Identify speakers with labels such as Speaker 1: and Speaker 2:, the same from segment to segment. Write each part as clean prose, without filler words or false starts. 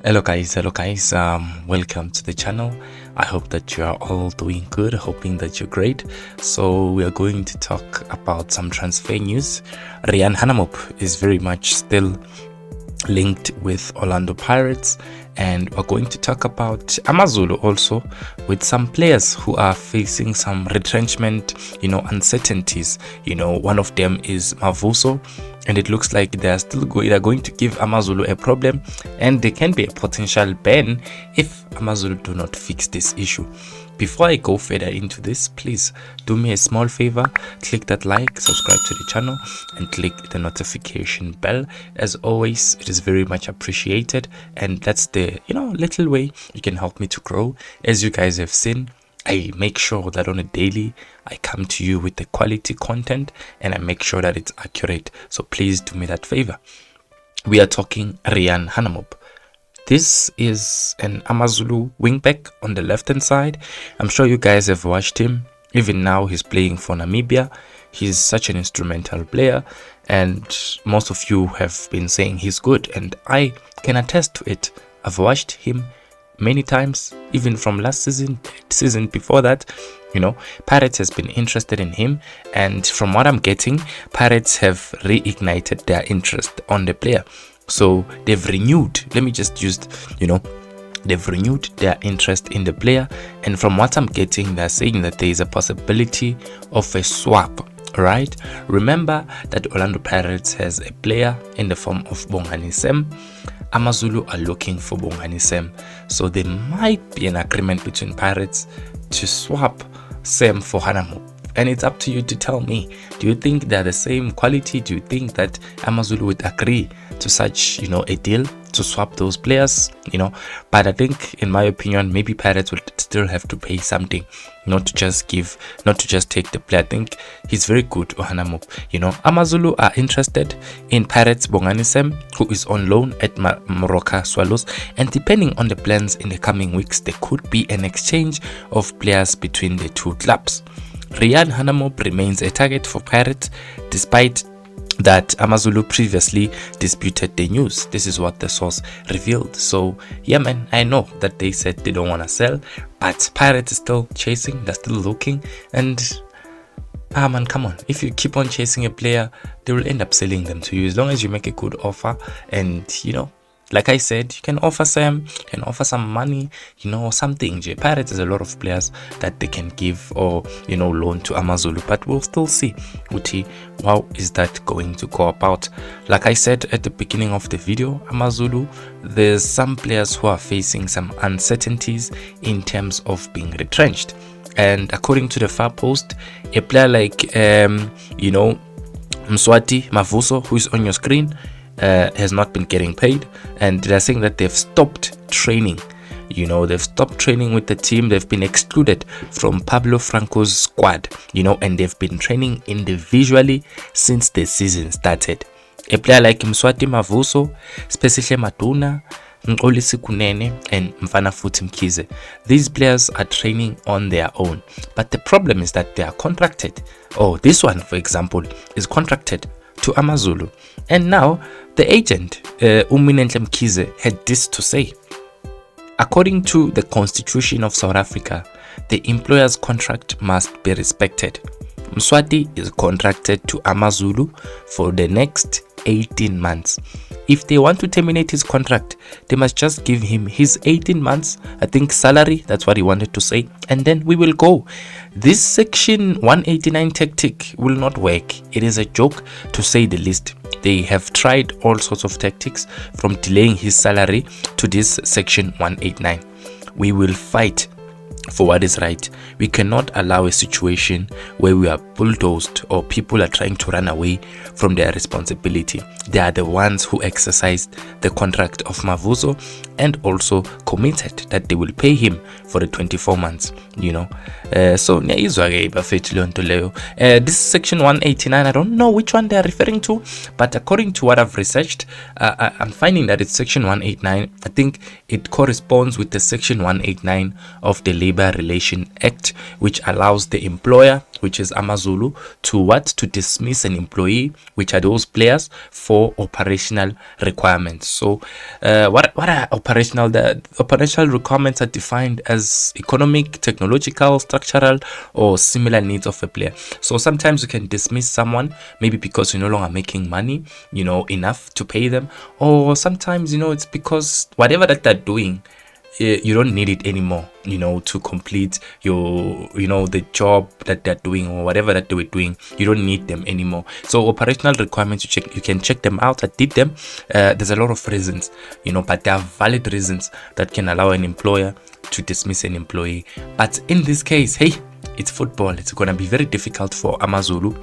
Speaker 1: Hello guys, welcome to the channel. I hope that you are all doing good, hoping that you're great. So we are going to talk about some transfer news. Hanamub is very much still linked with Orlando Pirates, and we're going to talk about Amazulu also, with some players who are facing some retrenchment, uncertainties. One of them is Mavuso, and it looks like they're going to give Amazulu a problem, and there can be a potential ban if Amazulu do not fix this issue. Before I go further into this, please do me a small favor, click that like, subscribe to the channel, and click the notification bell. As always, it is very much appreciated, and that's the little way you can help me to grow. As you guys have seen, I make sure that on a daily I come to you with the quality content, and I make sure that it's accurate. So please do me that favor. We are talking Hanamub. This is an Amazulu wingback on the left hand side. I'm sure you guys have watched him. Even now he's playing for Namibia. He's such an instrumental player, and most of you have been saying he's good, and I can attest to it. I've watched him many times, even from last season before that. Pirates has been interested in him, and from what I'm getting, Pirates have reignited their interest on the player. So they've renewed, they've renewed their interest in the player, and from what I'm getting, they're saying that there is a possibility of a swap. Right? Remember that Orlando Pirates has a player in the form of Bongani Sem. Amazulu are looking for Bongani Sem, so there might be an agreement between Pirates to swap Sem for Hanamub. And it's up to you to tell me, do you think they're the same quality? Do you think that Amazulu would agree to such, a deal to swap those players? But I think, in my opinion, maybe Pirates will still have to pay something, not to just take the player. I think he's very good, Hanamub. Amazulu are interested in Pirates Bongani Sem, who is on loan at Moroka Swallows, and depending on the plans in the coming weeks, there could be an exchange of players between the two clubs. Hanamub remains a target for Pirates, despite that Amazulu previously disputed the news. This is what the source revealed. So yeah, man, I know that they said they don't want to sell, but Pirates is still chasing, they're still looking, and man, come on, if you keep on chasing a player, they will end up selling them to you, as long as you make a good offer. And like I said, you can offer some money, or something. Pirates has a lot of players that they can give or loan to Amazulu, but we'll still see. Uti, how is that going to go about? Like I said at the beginning of the video, Amazulu, there's some players who are facing some uncertainties in terms of being retrenched. And according to the far post, a player like Mswati Mavuso, who is on your screen, has not been getting paid, and they're saying that they've stopped training. They've stopped training with the team. They've been excluded from Pablo Franco's squad, and they've been training individually since the season started. A player like Mswati Mavuso, Spesihle Matuna, Nkolisi Kunene, and Mfana Futhi Mkhize, these players are training on their own, but the problem is that they are contracted. This one, for example, is contracted to Amazulu, and now the agent Uminenhle Mkhize had this to say. According to the Constitution of South Africa, the employer's contract must be respected. Mswati is contracted to Amazulu for the next 18 months. If they want to terminate his contract, they must just give him his 18 months, I think, salary. That's what he wanted to say, and then we will go. This Section 189 tactic will not work. It is a joke, to say the least. They have tried all sorts of tactics, from delaying his salary to this Section 189. We will fight for what is right. We cannot allow a situation where we are bulldozed or people are trying to run away from their responsibility. They are the ones who exercised the contract of Mavuso and also committed that they will pay him for the 24 months. So this Section 189, I don't know which one they are referring to, but according to what I've researched, I'm finding that it's Section 189. I think it corresponds with the Section 189 of the labor Labor Relation Act, which allows the employer, which is Amazulu, to dismiss an employee, which are those players, for operational requirements. So what are operational? The operational requirements are defined as economic, technological, structural, or similar needs of a player. So sometimes you can dismiss someone maybe because you're no longer making money, enough to pay them, or sometimes it's because whatever that they're doing, you don't need it anymore, to complete your, the job that they're doing or whatever that they were doing. You don't need them anymore. So operational requirements, you can check them out. I did them. There's a lot of reasons, but there are valid reasons that can allow an employer to dismiss an employee. But in this case, hey, it's football. It's going to be very difficult for Amazulu,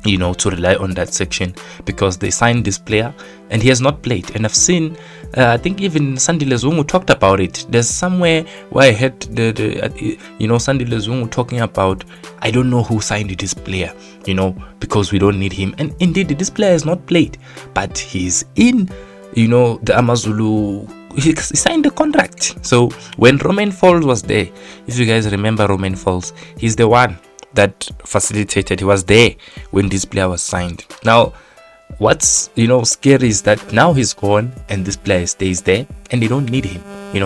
Speaker 1: to rely on that section, because they signed this player and he has not played. And I've seen, I think even Sandile Zungu talked about it. There's somewhere where I heard Sandile Zungu talking about, I don't know who signed this player, because we don't need him. And indeed, this player has not played, but he's in, the Amazulu. He signed the contract. So when Romain Folz was there, if you guys remember Romain Folz, he's the one that facilitated. He was there when this player was signed. Now what's scary is that now he's gone and this player stays there and they don't need him.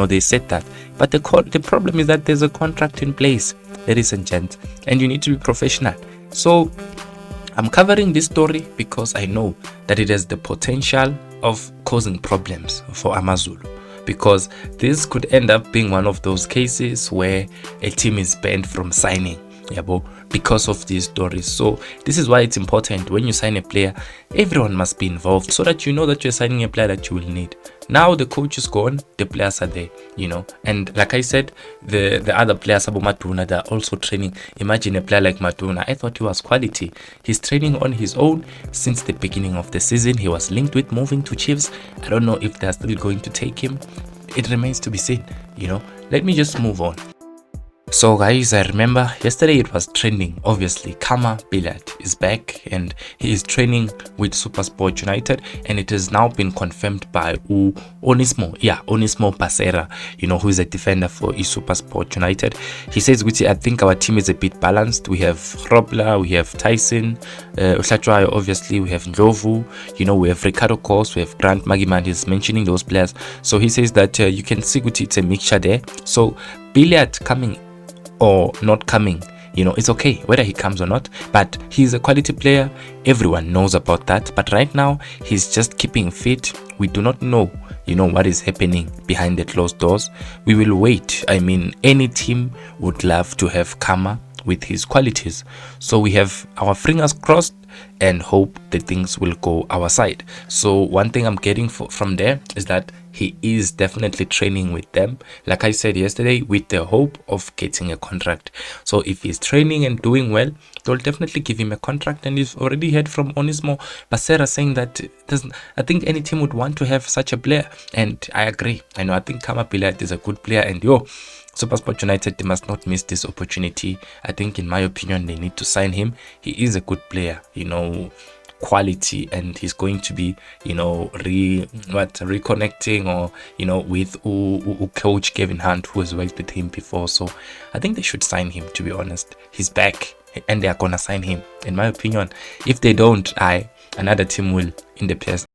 Speaker 1: They said that, but the problem is that there's a contract in place, ladies and gents, and you need to be professional. So I'm covering this story because I know that it has the potential of causing problems for Amazulu, because this could end up being one of those cases where a team is banned from signing, because of these stories. So this is why it's important when you sign a player, everyone must be involved, so that you know that you're signing a player that you will need. Now the coach is gone, the players are there, and like I said, the other players, Abu Matuna, they're also training. Imagine a player like Matuna. I thought he was quality. He's training on his own since the beginning of the season. He was linked with moving to Chiefs. I don't know if they're still going to take him. It remains to be seen. Let me just move on. So guys, I remember yesterday it was trending. Obviously, Khama Billiat is back and he is training with SuperSport United, and it has now been confirmed by Onismo Pasera, who is a defender for SuperSport United. He says, I think our team is a bit balanced. We have Robler, we have Tyson, obviously we have Ndlovu, we have Ricardo Kos, we have Grant Magiman. He's mentioning those players. So he says that you can see it's a mixture there. So Billiat coming or not coming, it's okay whether he comes or not, but he's a quality player. Everyone knows about that. But right now he's just keeping fit. We do not know what is happening behind the closed doors. We will wait. I mean, any team would love to have Khama with his qualities, so we have our fingers crossed and hope that things will go our side. So one thing I'm getting from there is that he is definitely training with them, like I said yesterday, with the hope of getting a contract. So if he's training and doing well, they'll definitely give him a contract. And he's already heard from Onismo Basera saying that I think any team would want to have such a player, and I agree. I think Khama Billiat is a good player, and SuperSport United, they must not miss this opportunity. I think, in my opinion, they need to sign him. He is a good player, quality, and he's going to be, reconnecting or, with coach Kevin Hunt, who has worked with him before. So I think they should sign him, to be honest. He's back and they are gonna sign him, in my opinion. If they don't, another team will in the past.